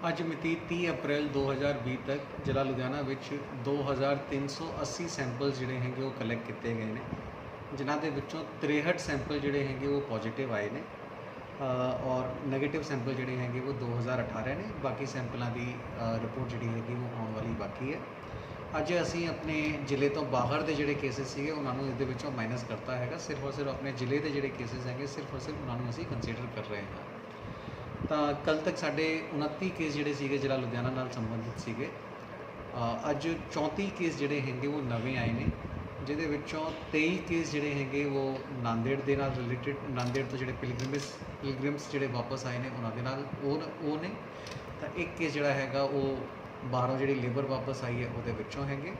ਅੱਜ ਮਿਤੀ 30 ਅਪ੍ਰੈਲ 2020 ਤੱਕ ਜ਼ਿਲ੍ਹਾ ਲੁਧਿਆਣਾ ਵਿੱਚ 2380 ਸੈਂਪਲਸ ਜਿਹੜੇ ਹੈਗੇ ਉਹ ਕਲੈਕਟ ਕੀਤੇ ਗਏ ਨੇ, ਜਿਨ੍ਹਾਂ ਦੇ ਵਿੱਚੋਂ 63 ਸੈਂਪਲ ਜਿਹੜੇ ਹੈਗੇ ਉਹ ਪੋਜ਼ਿਟਿਵ ਆਏ ਨੇ ਔਰ ਨੈਗੇਟਿਵ ਸੈਂਪਲ ਜਿਹੜੇ ਹੈਗੇ ਉਹ 2018 ਨੇ। ਬਾਕੀ ਸੈਂਪਲਾਂ ਦੀ ਰਿਪੋਰਟ ਜਿਹੜੀ ਹੈਗੀ ਉਹ ਆਉਣ ਵਾਲੀ ਬਾਕੀ ਹੈ। ਅੱਜ ਅਸੀਂ ਆਪਣੇ ਜ਼ਿਲ੍ਹੇ ਤੋਂ ਬਾਹਰ ਦੇ ਜਿਹੜੇ ਕੇਸਿਸ ਸੀਗੇ ਉਹਨਾਂ ਨੂੰ ਇਹਦੇ ਵਿੱਚੋਂ ਮਾਈਨਸ ਕਰਤਾ ਹੈਗਾ। ਸਿਰਫ ਔਰ ਸਿਰਫ ਆਪਣੇ ਜ਼ਿਲ੍ਹੇ ਦੇ ਜਿਹੜੇ ਕੇਸਿਸ ਹੈਗੇ ਸਿਰਫ ਔਰ ਸਿਰਫ ਉਹਨਾਂ ਨੂੰ ਅਸੀਂ ਕੰਸੀਡਰ ਕਰ ਰਹੇ ਹਾਂ। ਤਾਂ ਕੱਲ੍ਹ ਤੱਕ ਸਾਡੇ 29 ਕੇਸ ਜਿਹੜੇ ਸੀਗੇ ਜ਼ਿਲ੍ਹਾ ਲੁਧਿਆਣਾ ਨਾਲ ਸੰਬੰਧਿਤ ਸੀਗੇ। ਅੱਜ 34 ਕੇਸ ਜਿਹੜੇ ਹੈਗੇ ਉਹ ਨਵੇਂ ਆਏ ਨੇ, ਜਿਹਦੇ ਵਿੱਚੋਂ 23 ਕੇਸ ਜਿਹੜੇ ਹੈਗੇ ਉਹ ਨਾਂਦੇੜ ਦੇ ਨਾਲ ਰਿਲੇਟਡ, ਨਾਂਦੇੜ ਤੋਂ ਜਿਹੜੇ ਪਿਲਗ੍ਰਿਮਸ ਜਿਹੜੇ ਵਾਪਸ ਆਏ ਨੇ ਉਹਨਾਂ ਦੇ ਨਾਲ ਉਹ ਨੇ। ਤਾਂ ਇੱਕ ਕੇਸ ਜਿਹੜਾ ਹੈਗਾ ਉਹ ਬਾਹਰੋਂ ਜਿਹੜੀ ਲੇਬਰ ਵਾਪਸ ਆਈ ਹੈ ਉਹਦੇ ਵਿੱਚੋਂ ਹੈਗੇ।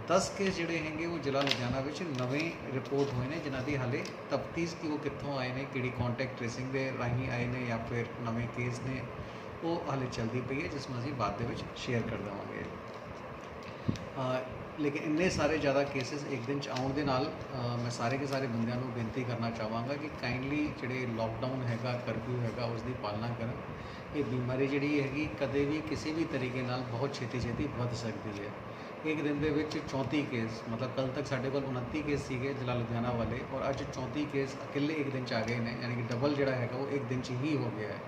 10 ਕੇਸ ਜਿਹੜੇ ਹੈਗੇ ਉਹ ਜ਼ਿਲ੍ਹਾ ਲੁਧਿਆਣਾ ਵਿੱਚ ਨਵੇਂ ਰਿਪੋਰਟ ਹੋਏ ਨੇ, ਜਿਨ੍ਹਾਂ ਦੀ ਹਾਲੇ ਤਫਤੀਸ਼ ਕਿ ਉਹ ਕਿੱਥੋਂ ਆਏ ਨੇ, ਕਿਹੜੀ ਕੰਟੈਕਟ ਟ੍ਰੇਸਿੰਗ ਦੇ ਰਾਹੀਂ ਆਏ ਨੇ ਜਾਂ ਫਿਰ ਨਵੇਂ ਕੇਸ ਨੇ, ਉਹ ਹਾਲੇ ਚੱਲਦੀ ਪਈ ਹੈ, ਜਿਸ ਨੂੰ ਅਸੀਂ ਬਾਅਦ ਦੇ ਵਿੱਚ ਸ਼ੇਅਰ ਕਰ ਦੇਵਾਂਗੇ। ਲੇਕਿਨ ਇੰਨੇ ਸਾਰੇ ਜ਼ਿਆਦਾ ਕੇਸਿਸ ਇੱਕ ਦਿਨ 'ਚ ਆਉਣ ਦੇ ਨਾਲ ਮੈਂ ਸਾਰੇ ਕੇ ਸਾਰੇ ਬੰਦਿਆਂ ਨੂੰ ਬੇਨਤੀ ਕਰਨਾ ਚਾਹਾਂਗਾ ਕਿ ਕਾਈਂਡਲੀ ਜਿਹੜੇ ਲੋਕਡਾਊਨ ਹੈਗਾ, ਕਰਫਿਊ ਹੈਗਾ, ਉਸ ਦੀ ਪਾਲਣਾ ਕਰਨ। ਇਹ ਬਿਮਾਰੀ ਜਿਹੜੀ ਹੈਗੀ ਕਦੇ ਵੀ ਕਿਸੇ ਵੀ ਤਰੀਕੇ ਨਾਲ ਬਹੁਤ ਛੇਤੀ ਵੱਧ ਸਕਦੀ ਹੈ। ਇੱਕ ਦਿਨ ਦੇ ਵਿੱਚ 34 ਕੇਸ, ਮਤਲਬ ਕੱਲ੍ਹ ਤੱਕ ਸਾਡੇ ਕੋਲ 29 ਕੇਸ ਸੀਗੇ ਜ਼ਿਲ੍ਹਾ ਲੁਧਿਆਣਾ ਵਾਲੇ, ਔਰ ਅੱਜ 34 ਕੇਸ ਇਕੱਲੇ ਇੱਕ ਦਿਨ 'ਚ ਆ ਗਏ ਨੇ, ਯਾਨੀ ਕਿ ਡਬਲ ਜਿਹੜਾ ਹੈਗਾ ਉਹ ਇੱਕ ਦਿਨ 'ਚ ਹੀ ਹੋ ਗਿਆ ਹੈ।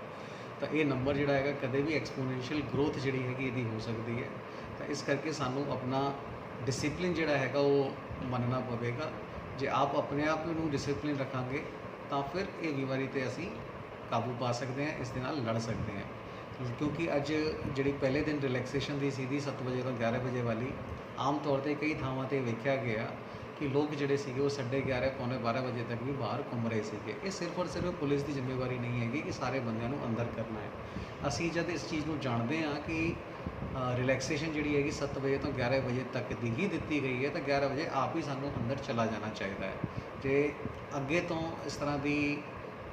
ਤਾਂ ਇਹ ਨੰਬਰ ਜਿਹੜਾ ਹੈਗਾ ਕਦੇ ਵੀ ਐਕਸਪੋਨੈਂਸ਼ੀਅਲ ਗਰੋਥ ਜਿਹੜੀ ਹੈਗੀ ਇਹਦੀ ਹੋ ਸਕਦੀ ਹੈ। ਤਾਂ ਇਸ ਕਰਕੇ ਸਾਨੂੰ ਆਪਣਾ ਡਿਸਿਪਲਿਨ ਜਿਹੜਾ ਹੈਗਾ ਉਹ ਮੰਨਣਾ ਪਵੇਗਾ। ਜੇ ਆਪ ਆਪਣੇ ਆਪ ਨੂੰ ਡਿਸਿਪਲਿਨ ਰੱਖਾਂਗੇ ਤਾਂ ਫਿਰ ਇਹ ਬਿਮਾਰੀ 'ਤੇ ਅਸੀਂ ਕਾਬੂ ਪਾ ਸਕਦੇ ਹਾਂ, ਇਸ ਦੇ ਨਾਲ ਲੜ ਸਕਦੇ ਹਾਂ। ਕਿਉਂਕਿ ਅੱਜ ਜਿਹੜੀ ਪਹਿਲੇ ਦਿਨ ਰਿਲੈਕਸੇਸ਼ਨ ਦੀ ਸੀਗੀ 7 ਵਜੇ ਤੋਂ 11 ਵਜੇ ਵਾਲੀ, ਆਮ ਤੌਰ 'ਤੇ ਕਈ ਥਾਵਾਂ 'ਤੇ ਵੇਖਿਆ ਗਿਆ ਕਿ ਲੋਕ ਜਿਹੜੇ ਸੀਗੇ ਉਹ 11:30 ਪੌਣੇ 12 ਵਜੇ ਤੱਕ ਵੀ ਬਾਹਰ ਘੁੰਮ ਰਹੇ ਸੀਗੇ। ਇਹ ਸਿਰਫ ਔਰ ਸਿਰਫ ਪੁਲਿਸ ਦੀ ਜ਼ਿੰਮੇਵਾਰੀ ਨਹੀਂ ਹੈਗੀ ਕਿ ਸਾਰੇ ਬੰਦਿਆਂ ਨੂੰ ਅੰਦਰ ਕਰਨਾ ਹੈ। ਅਸੀਂ ਜਦ ਇਸ ਚੀਜ਼ ਨੂੰ ਜਾਣਦੇ ਹਾਂ ਕਿ ਰਿਲੈਕਸੇਸ਼ਨ ਜਿਹੜੀ ਹੈਗੀ 7 ਵਜੇ ਤੋਂ 11 ਵਜੇ ਤੱਕ ਦੀ ਹੀ ਦਿੱਤੀ ਗਈ ਹੈ, ਤਾਂ 11 ਵਜੇ ਆਪ ਹੀ ਸਾਨੂੰ ਅੰਦਰ ਚਲਾ ਜਾਣਾ ਚਾਹੀਦਾ ਹੈ। ਜੇ ਅੱਗੇ ਤੋਂ ਇਸ ਤਰ੍ਹਾਂ ਦੀ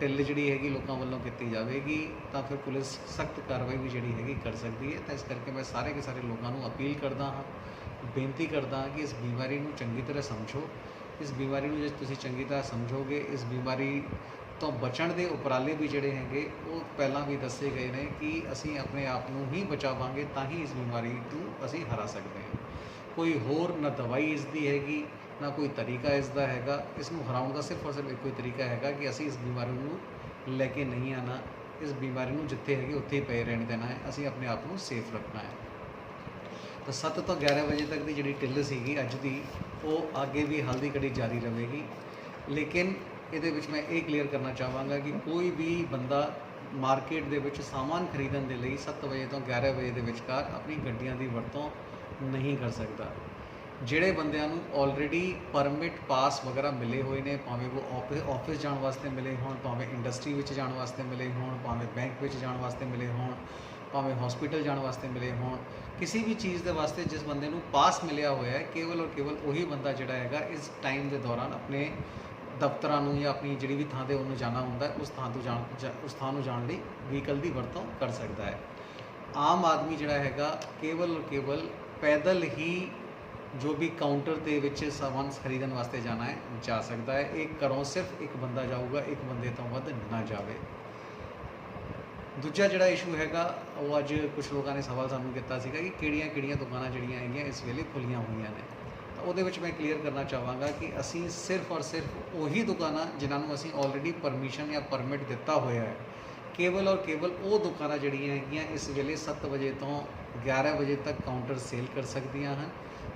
ਢਿੱਲ ਜਿਹੜੀ ਹੈਗੀ ਲੋਕਾਂ ਵੱਲੋਂ ਕੀਤੀ ਜਾਵੇਗੀ ਤਾਂ ਫਿਰ ਪੁਲਿਸ ਸਖਤ ਕਾਰਵਾਈ ਵੀ ਜਿਹੜੀ ਹੈਗੀ ਕਰ ਸਕਦੀ ਹੈ। ਤਾਂ ਇਸ ਕਰਕੇ ਮੈਂ ਸਾਰੇ ਕੇ ਸਾਰੇ ਲੋਕਾਂ ਨੂੰ ਅਪੀਲ ਕਰਦਾ ਹਾਂ, ਬੇਨਤੀ ਕਰਦਾ ਹਾਂ ਕਿ ਇਸ ਬਿਮਾਰੀ ਨੂੰ ਚੰਗੀ ਤਰ੍ਹਾਂ ਸਮਝੋ। ਇਸ ਬਿਮਾਰੀ ਨੂੰ ਜੇ ਤੁਸੀਂ ਚੰਗੀ ਤਰ੍ਹਾਂ ਸਮਝੋਗੇ, ਇਸ ਬਿਮਾਰੀ ਤੋਂ ਬਚਣ ਦੇ ਉਪਰਾਲੇ ਵੀ ਜਿਹੜੇ ਹੈਗੇ ਉਹ ਪਹਿਲਾਂ ਵੀ ਦੱਸੇ ਗਏ ਨੇ ਕਿ ਅਸੀਂ ਆਪਣੇ ਆਪ ਨੂੰ ਹੀ ਬਚਾਵਾਂਗੇ ਤਾਂ ਹੀ ਇਸ ਬਿਮਾਰੀ ਨੂੰ ਅਸੀਂ ਹਰਾ ਸਕਦੇ ਹਾਂ। ਕੋਈ ਹੋਰ ਨਾ ਦਵਾਈ ਇਸ ਦੀ ਹੈਗੀ, ਨਾ ਕੋਈ ਤਰੀਕਾ ਇਸ ਦਾ ਹੈਗਾ। ਇਸ ਨੂੰ ਹਰਾਉਣ ਦਾ ਸਿਰਫ ਔਰ ਸਿਰਫ ਇੱਕੋ ਹੀ ਤਰੀਕਾ ਹੈਗਾ ਕਿ ਅਸੀਂ ਇਸ ਬਿਮਾਰੀ ਨੂੰ ਲੈ ਕੇ ਨਹੀਂ ਆਉਣਾ, ਇਸ ਬਿਮਾਰੀ ਨੂੰ ਜਿੱਥੇ ਹੈਗੀ ਉੱਥੇ ਹੀ ਪਏ ਰਹਿਣ ਦੇਣਾ ਹੈ। ਅਸੀਂ ਆਪਣੇ ਆਪ ਨੂੰ ਸੇਫ ਰੱਖਣਾ ਹੈ। ਤਾਂ 7 ਤੋਂ 11 ਵਜੇ ਤੱਕ ਦੀ ਜਿਹੜੀ ਢਿੱਲ ਸੀਗੀ ਅੱਜ ਦੀ, ਉਹ ਅੱਗੇ ਵੀ ਹਲਦੀ ਘੜੀ ਜਾਰੀ ਰਹੇਗੀ। ਲੇਕਿਨ ਇਹਦੇ ਵਿੱਚ ਮੈਂ ਇਹ ਕਲੀਅਰ ਕਰਨਾ ਚਾਹਾਂਗਾ ਕਿ ਕੋਈ ਵੀ ਬੰਦਾ ਮਾਰਕੀਟ ਦੇ ਵਿੱਚ ਸਾਮਾਨ ਖਰੀਦਣ ਦੇ ਲਈ 7 ਵਜੇ ਤੋਂ 11 ਵਜੇ ਦੇ ਵਿਚਕਾਰ ਆਪਣੀ ਗੱਡੀਆਂ ਦੀ ਵਰਤੋਂ ਨਹੀਂ ਕਰ ਸਕਦਾ। ਜਿਹੜੇ ਬੰਦਿਆਂ ਨੂੰ ਆਲਰੇਡੀ ਪਰਮਿਟ ਪਾਸ ਵਗੈਰਾ ਮਿਲੇ ਹੋਏ ਨੇ, ਭਾਵੇਂ ਉਹ ਆਫਿਸ ਜਾਣ ਵਾਸਤੇ ਮਿਲੇ ਹੋਣ, ਭਾਵੇਂ ਇੰਡਸਟਰੀ ਵਿੱਚ ਜਾਣ ਵਾਸਤੇ ਮਿਲੇ ਹੋਣ, ਭਾਵੇਂ ਬੈਂਕ ਵਿੱਚ ਜਾਣ ਵਾਸਤੇ ਮਿਲੇ ਹੋਣ, ਭਾਵੇਂ ਹਸਪੀਟਲ ਜਾਣ ਵਾਸਤੇ ਮਿਲੇ ਹੋਣ, ਕਿਸੇ ਵੀ ਚੀਜ਼ ਦੇ ਵਾਸਤੇ ਜਿਸ ਬੰਦੇ ਨੂੰ ਪਾਸ ਮਿਲਿਆ ਹੋਇਆ ਹੈ, ਕੇਵਲ ਔਰ ਕੇਵਲ ਉਹੀ ਬੰਦਾ ਜਿਹੜਾ ਹੈਗਾ ਇਸ ਟਾਈਮ ਦੇ ਦੌਰਾਨ ਆਪਣੇ ਦਫ਼ਤਰਾਂ ਨੂੰ ਜਾਂ ਆਪਣੀ ਜਿਹੜੀ ਵੀ ਥਾਂ 'ਤੇ ਉਹਨੂੰ ਜਾਣਾ ਹੁੰਦਾ ਉਸ ਥਾਂ ਨੂੰ ਜਾਣ ਲਈ ਵਹੀਕਲ ਦੀ ਵਰਤੋਂ ਕਰ ਸਕਦਾ ਹੈ। ਆਮ ਆਦਮੀ ਜਿਹੜਾ ਹੈਗਾ ਕੇਵਲ ਔਰ ਕੇਵਲ ਪੈਦਲ ਹੀ ਜੋ ਵੀ ਕਾਊਂਟਰ ਦੇ ਵਿੱਚ ਸਾਮਾਨ ਖਰੀਦਣ ਵਾਸਤੇ ਜਾਣਾ ਹੈ ਜਾ ਸਕਦਾ ਹੈ। ਇਹ ਘਰੋਂ ਸਿਰਫ ਇੱਕ ਬੰਦਾ ਜਾਊਗਾ, ਇੱਕ ਬੰਦੇ ਤੋਂ ਵੱਧ ਨਾ ਜਾਵੇ। ਦੂਜਾ ਜਿਹੜਾ ਇਸ਼ੂ ਹੈਗਾ ਉਹ ਅੱਜ ਕੁਝ ਲੋਕਾਂ ਨੇ ਸਵਾਲ ਸਾਨੂੰ ਕੀਤਾ ਸੀਗਾ ਕਿ ਕਿਹੜੀਆਂ ਦੁਕਾਨਾਂ ਜਿਹੜੀਆਂ ਹੈਗੀਆਂ ਇਸ ਵੇਲੇ ਖੁੱਲ੍ਹੀਆਂ ਹੋਈਆਂ ਨੇ। ਤਾਂ ਉਹਦੇ ਵਿੱਚ ਮੈਂ ਕਲੀਅਰ ਕਰਨਾ ਚਾਹਾਂਗਾ ਕਿ ਅਸੀਂ ਸਿਰਫ ਔਰ ਸਿਰਫ ਉਹੀ ਦੁਕਾਨਾਂ ਜਿਨ੍ਹਾਂ ਨੂੰ ਅਸੀਂ ਆਲਰੇਡੀ ਪਰਮਿਸ਼ਨ ਜਾਂ ਪਰਮਿਟ ਦਿੱਤਾ ਹੋਇਆ ਹੈ, ਕੇਵਲ ਔਰ ਕੇਵਲ ਉਹ ਦੁਕਾਨਾਂ ਜਿਹੜੀਆਂ ਹੈਗੀਆਂ ਇਸ ਵੇਲੇ 7 ਵਜੇ ਤੋਂ 11 ਵਜੇ ਤੱਕ ਕਾਊਂਟਰ ਸੇਲ ਕਰ ਸਕਦੀਆਂ ਹਨ,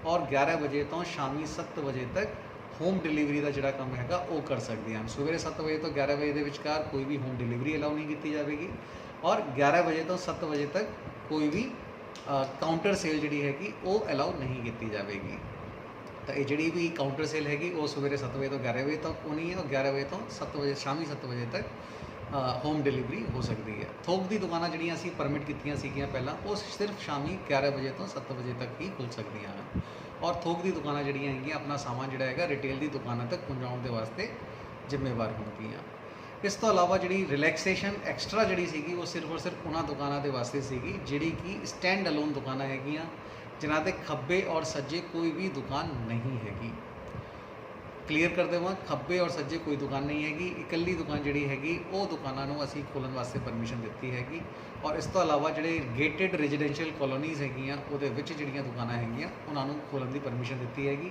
ਔਰ 11 ਵਜੇ ਤੋਂ ਸ਼ਾਮੀ 7 ਵਜੇ ਤੱਕ ਹੋਮ ਡਿਲੀਵਰੀ ਦਾ ਜਿਹੜਾ ਕੰਮ ਹੈਗਾ ਉਹ ਕਰ ਸਕਦੀਆਂ ਹਨ। ਸਵੇਰੇ 7 ਵਜੇ ਤੋਂ 11 ਵਜੇ ਦੇ ਵਿਚਕਾਰ ਕੋਈ ਵੀ ਹੋਮ ਡਿਲੀਵਰੀ ਅਲਾਉ ਨਹੀਂ ਕੀਤੀ ਜਾਵੇਗੀ, ਔਰ 11 ਵਜੇ ਤੋਂ 7 ਵਜੇ ਤੱਕ ਕੋਈ ਵੀ ਕਾਊਂਟਰ ਸੇਲ ਜਿਹੜੀ ਹੈਗੀ ਉਹ ਅਲਾਉ ਨਹੀਂ ਕੀਤੀ ਜਾਵੇਗੀ। ਤਾਂ ਇਹ ਜਿਹੜੀ ਵੀ ਕਾਊਂਟਰ ਸੇਲ ਹੈਗੀ ਉਹ ਸਵੇਰੇ 7 ਵਜੇ ਤੋਂ 11 ਵਜੇ ਤੱਕ ਹੋਣੀ ਹੈ, ਔਰ 11 ਵਜੇ ਤੋਂ 7 ਵਜੇ ਸ਼ਾਮੀ 7 ਵਜੇ ਤੱਕ ਹੋਮ ਡਿਲੀਵਰੀ ਹੋ ਸਕਦੀ ਹੈ। ਥੋਕ ਦੀ ਦੁਕਾਨਾਂ ਜਿਹੜੀਆਂ ਅਸੀਂ ਪਰਮਿਟ ਕੀਤੀਆਂ ਸੀਗੀਆਂ ਪਹਿਲਾਂ, ਉਹ ਸਿਰਫ ਸ਼ਾਮੀ 11 ਵਜੇ ਤੋਂ 7 ਵਜੇ ਤੱਕ ਹੀ ਖੁੱਲ੍ਹ ਸਕਦੀਆਂ ਹਨ, ਔਰ ਥੋਕ ਦੀ ਦੁਕਾਨਾਂ ਜਿਹੜੀਆਂ ਹੈਗੀਆਂ ਆਪਣਾ ਸਾਮਾਨ ਜਿਹੜਾ ਹੈਗਾ ਰਿਟੇਲ ਦੀ ਦੁਕਾਨਾਂ ਤੱਕ ਪਹੁੰਚਾਉਣ ਦੇ ਵਾਸਤੇ ਜ਼ਿੰਮੇਵਾਰ ਹੋਣਗੀਆਂ। ਇਸ ਤੋਂ ਇਲਾਵਾ ਜਿਹੜੀ ਰਿਲੈਕਸੇਸ਼ਨ ਐਕਸਟਰਾ ਜਿਹੜੀ ਸੀਗੀ ਉਹ ਸਿਰਫ ਔਰ ਸਿਰਫ ਉਹਨਾਂ ਦੁਕਾਨਾਂ ਦੇ ਵਾਸਤੇ ਸੀਗੀ ਜਿਹੜੀ ਕਿ ਸਟੈਂਡ ਅਲੋਨ ਦੁਕਾਨਾਂ ਹੈਗੀਆਂ, ਜਿਨ੍ਹਾਂ ਦੇ ਖੱਬੇ ਔਰ ਸੱਜੇ ਕੋਈ ਵੀ ਦੁਕਾਨ ਨਹੀਂ ਹੈਗੀ। ਕਲੀਅਰ ਕਰ ਦੇਵਾਂ, ਖੱਬੇ ਔਰ ਸੱਜੇ ਕੋਈ ਦੁਕਾਨ ਨਹੀਂ ਹੈਗੀ, ਇਕੱਲੀ ਦੁਕਾਨ ਜਿਹੜੀ ਹੈਗੀ ਉਹ ਦੁਕਾਨਾਂ ਨੂੰ ਅਸੀਂ ਖੋਲ੍ਹਣ ਵਾਸਤੇ ਪਰਮਿਸ਼ਨ ਦਿੱਤੀ ਹੈਗੀ। ਔਰ ਇਸ ਤੋਂ ਇਲਾਵਾ ਜਿਹੜੇ ਗੇਟਡ ਰੈਜ਼ੀਡੈਂਸ਼ੀਅਲ ਕਲੋਨੀਜ਼ ਹੈਗੀਆਂ ਉਹਦੇ ਵਿੱਚ ਜਿਹੜੀਆਂ ਦੁਕਾਨਾਂ ਹੈਗੀਆਂ ਉਹਨਾਂ ਨੂੰ ਖੋਲ੍ਹਣ ਦੀ ਪਰਮਿਸ਼ਨ ਦਿੱਤੀ ਹੈਗੀ।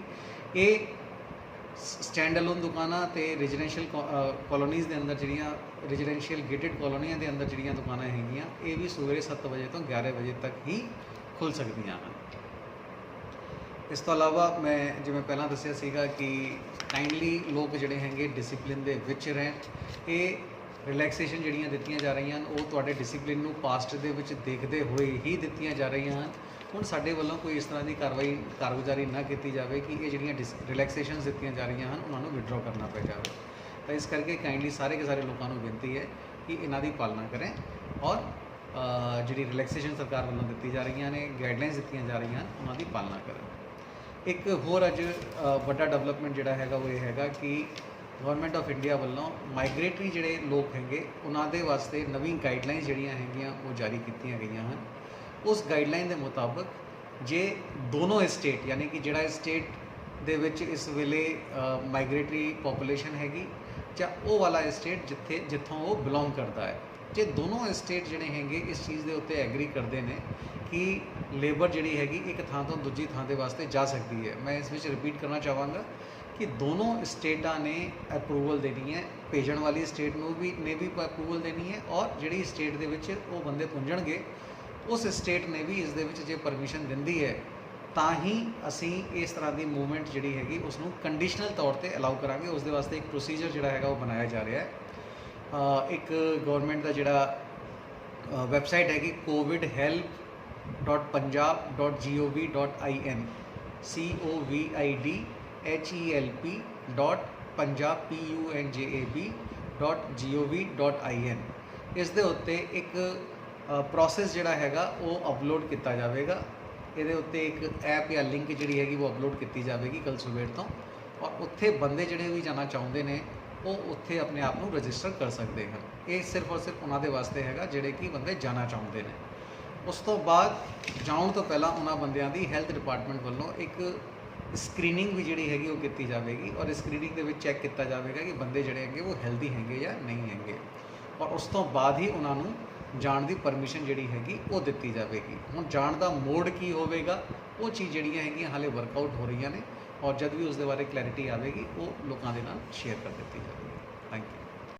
ਇਹ ਸਟੈਂਡ ਅਲੋਨ ਦੁਕਾਨਾਂ ਤੇ ਰੈਜ਼ੀਡੈਂਸ਼ੀਅਲ ਕਲੋਨੀਜ਼ ਦੇ ਅੰਦਰ ਜਿਹੜੀਆਂ ਰੈਜ਼ੀਡੈਂਸ਼ੀਅਲ ਗੇਟਡ ਕਲੋਨੀਆਂ ਦੇ ਅੰਦਰ ਜਿਹੜੀਆਂ ਦੁਕਾਨਾਂ ਹੈਗੀਆਂ ਇਹ ਵੀ ਸਵੇਰੇ 7 ਵਜੇ ਤੋਂ 11 ਵਜੇ ਤੱਕ ਹੀ ਖੁੱਲ੍ਹ ਸਕਦੀਆਂ ਹਨ। ਇਸ ਤੋਂ ਇਲਾਵਾ ਮੈਂ ਜਿਵੇਂ ਪਹਿਲਾਂ ਦੱਸਿਆ ਸੀਗਾ ਕਿ ਕਾਈਂਡਲੀ ਲੋਕ ਜਿਹੜੇ ਹੈਗੇ ਡਿਸਿਪਲਿਨ ਦੇ ਵਿੱਚ ਰਹਿਣ। ਇਹ ਰਿਲੈਕਸੇਸ਼ਨ ਜਿਹੜੀਆਂ ਦਿੱਤੀਆਂ ਜਾ ਰਹੀਆਂ ਹਨ ਉਹ ਤੁਹਾਡੇ ਡਿਸਿਪਲਿਨ ਨੂੰ ਪਾਸਟ ਦੇ ਵਿੱਚ ਦੇਖਦੇ ਹੋਏ ਹੀ ਦਿੱਤੀਆਂ ਜਾ ਰਹੀਆਂ ਹਨ। ਹੁਣ ਸਾਡੇ ਵੱਲੋਂ ਕੋਈ ਇਸ ਤਰ੍ਹਾਂ ਦੀ ਕਾਰਗੁਜ਼ਾਰੀ ਨਾ ਕੀਤੀ ਜਾਵੇ ਕਿ ਇਹ ਜਿਹੜੀਆਂ ਰਿਲੈਕਸੇਸ਼ਨਸ ਦਿੱਤੀਆਂ ਜਾ ਰਹੀਆਂ ਹਨ ਉਹਨਾਂ ਨੂੰ ਵਿਡਰੋ ਕਰਨਾ ਪੈ ਜਾਵੇ। ਤਾਂ ਇਸ ਕਰਕੇ ਕਾਈਂਡਲੀ ਸਾਰੇ ਕੇ ਸਾਰੇ ਲੋਕਾਂ ਨੂੰ ਬੇਨਤੀ ਹੈ ਕਿ ਇਹਨਾਂ ਦੀ ਪਾਲਣਾ ਕरें ਔਰ ਜਿਹੜੀ ਰਿਲੈਕਸੇਸ਼ਨ ਸਰਕਾਰ ਵੱਲੋਂ ਦਿੱਤੀ ਜਾ ਰਹੀਆਂ ਨੇ, ਗਾਈਡਲਾਈਨਸ ਦਿੱਤੀਆਂ ਜਾ ਰਹੀਆਂ ਹਨ ਉਹਨਾਂ ਦੀ ਪਾਲਣਾ ਕਰਨ। ਇੱਕ ਹੋਰ ਅੱਜ ਵੱਡਾ ਡਿਵੈਲਪਮੈਂਟ ਜਿਹੜਾ ਹੈਗਾ ਉਹ ਇਹ ਹੈਗਾ ਕਿ ਗਵਰਨਮੈਂਟ ਆਫ ਇੰਡੀਆ ਵੱਲੋਂ ਮਾਈਗ੍ਰੇਟਰੀ ਜਿਹੜੇ ਲੋਕ ਹੈਗੇ ਉਹਨਾਂ ਦੇ ਵਾਸਤੇ ਨਵੀਂ ਗਾਈਡਲਾਈਨਸ ਜਿਹੜੀਆਂ ਹੈਗੀਆਂ ਉਹ ਜਾਰੀ ਕੀਤੀਆਂ ਗਈਆਂ ਹਨ। ਉਸ ਗਾਈਡਲਾਈਨ ਦੇ ਮੁਤਾਬਕ ਜੇ ਦੋਨੋਂ ਸਟੇਟ ਯਾਨੀ ਕਿ ਜਿਹੜਾ ਸਟੇਟ ਦੇ ਵਿੱਚ ਇਸ ਵੇਲੇ ਮਾਈਗ੍ਰੇਟਰੀ ਪੋਪੂਲੇਸ਼ਨ ਹੈਗੀ ਜਾਂ ਉਹ ਵਾਲਾ ਸਟੇਟ ਜਿੱਥੋਂ ਉਹ ਬਿਲੋਂਗ ਕਰਦਾ ਹੈ, ਜੇ ਦੋਨੋਂ ਸਟੇਟ ਜਿਹੜੇ ਹੈਗੇ ਇਸ ਚੀਜ਼ ਦੇ ਉੱਤੇ ਐਗਰੀ ਕਰਦੇ ਨੇ ਕਿ ਲੇਬਰ ਜਿਹੜੀ ਹੈਗੀ ਇੱਕ ਥਾਂ ਤੋਂ ਦੂਜੀ ਥਾਂ ਦੇ ਵਾਸਤੇ ਜਾ ਸਕਦੀ ਹੈ। ਮੈਂ ਇਸ ਵਿੱਚ ਰਿਪੀਟ ਕਰਨਾ ਚਾਹਾਂਗਾ ਕਿ ਦੋਨੋਂ ਸਟੇਟਾਂ ਨੇ ਅਪਰੂਵਲ ਦੇਣੀ ਹੈ, ਭੇਜਣ ਵਾਲੀ ਸਟੇਟ ਨੂੰ ਵੀ ਅਪਰੂਵਲ ਦੇਣੀ ਹੈ ਔਰ ਜਿਹੜੀ ਸਟੇਟ ਦੇ ਵਿੱਚ ਉਹ ਬੰਦੇ ਪੁੰਜਣਗੇ ਉਸ ਸਟੇਟ ਨੇ ਵੀ ਇਸ ਦੇ ਵਿੱਚ ਜੇ ਪਰਮਿਸ਼ਨ ਦਿੰਦੀ ਹੈ ਤਾਂ ਹੀ ਅਸੀਂ ਇਸ ਤਰ੍ਹਾਂ ਦੀ ਮੂਵਮੈਂਟ ਜਿਹੜੀ ਹੈਗੀ ਉਸ ਨੂੰ ਕੰਡੀਸ਼ਨਲ ਤੌਰ ਤੇ ਅਲਾਉ ਕਰਾਂਗੇ। ਉਸ ਦੇ ਵਾਸਤੇ ਇੱਕ ਪ੍ਰੋਸੀਜਰ ਜਿਹੜਾ ਹੈਗਾ ਉਹ ਬਣਾਇਆ ਜਾ ਰਿਹਾ ਹੈ। ਇੱਕ ਗਵਰਨਮੈਂਟ ਦਾ ਜਿਹੜਾ ਵੈਬਸਾਈਟ ਹੈਗੀ covidhelp.punjab.gov.in covidhelp.punjab.gov.in ਇਸ ਦੇ ਉੱਤੇ ਇੱਕ ਪ੍ਰੋਸੈਸ ਜਿਹੜਾ ਹੈਗਾ ਉਹ ਅਪਲੋਡ ਕੀਤਾ ਜਾਵੇਗਾ। ਇਹਦੇ ਉੱਤੇ ਇੱਕ ਐਪ ਜਾਂ ਲਿੰਕ ਜਿਹੜੀ ਹੈਗੀ ਉਹ ਅਪਲੋਡ ਕੀਤੀ ਜਾਵੇਗੀ ਕੱਲ੍ਹ ਸਵੇਰ ਤੋਂ ਔਰ ਉੱਥੇ ਬੰਦੇ ਜਿਹੜੇ ਵੀ ਜਾਣਾ ਚਾਹੁੰਦੇ ਨੇ ਉਹ ਉੱਥੇ ਆਪਣੇ ਆਪ ਨੂੰ ਰਜਿਸਟਰ ਕਰ ਸਕਦੇ ਹਨ। ਇਹ ਸਿਰਫ ਔਰ ਸਿਰਫ ਉਹਨਾਂ ਦੇ ਵਾਸਤੇ ਹੈਗਾ ਜਿਹੜੇ ਕਿ ਬੰਦੇ ਜਾਣਾ ਚਾਹੁੰਦੇ ਨੇ। ਉਸ ਤੋਂ ਬਾਅਦ ਜਾਣ ਤੋਂ ਪਹਿਲਾਂ ਉਹਨਾਂ ਬੰਦਿਆਂ ਦੀ ਹੈਲਥ ਡਿਪਾਰਟਮੈਂਟ ਵੱਲੋਂ ਇੱਕ ਸਕਰੀਨਿੰਗ ਵੀ ਜਿਹੜੀ ਹੈਗੀ ਉਹ ਕੀਤੀ ਜਾਵੇਗੀ ਔਰ ਸਕਰੀਨਿੰਗ ਦੇ ਵਿੱਚ ਚੈੱਕ ਕੀਤਾ ਜਾਵੇਗਾ ਕਿ ਬੰਦੇ ਜਿਹੜੇ ਹੈਗੇ ਉਹ ਹੈਲਦੀ ਹੈਗੇ ਜਾਂ ਨਹੀਂ ਹੈਗੇ ਔਰ ਉਸ ਤੋਂ ਬਾਅਦ ਹੀ ਉਹਨਾਂ ਨੂੰ ਜਾਣ ਦੀ ਪਰਮਿਸ਼ਨ ਜਿਹੜੀ ਹੈਗੀ ਉਹ ਦਿੱਤੀ ਜਾਵੇਗੀ। ਹੁਣ ਜਾਣ ਦਾ ਮੋਡ ਕੀ ਹੋਵੇਗਾ ਉਹ ਚੀਜ਼ ਜਿਹੜੀਆਂ ਹੈਗੀਆਂ ਹਾਲੇ ਵਰਕਆਊਟ ਹੋ ਰਹੀਆਂ ਨੇ ਔਰ ਜਦ ਵੀ ਉਸ ਦੇ ਬਾਰੇ ਕਲੈਰਿਟੀ ਆਵੇਗੀ ਉਹ ਲੋਕਾਂ ਦੇ ਨਾਲ ਸ਼ੇਅਰ ਕਰ ਦਿੱਤੀ ਜਾਵੇਗੀ।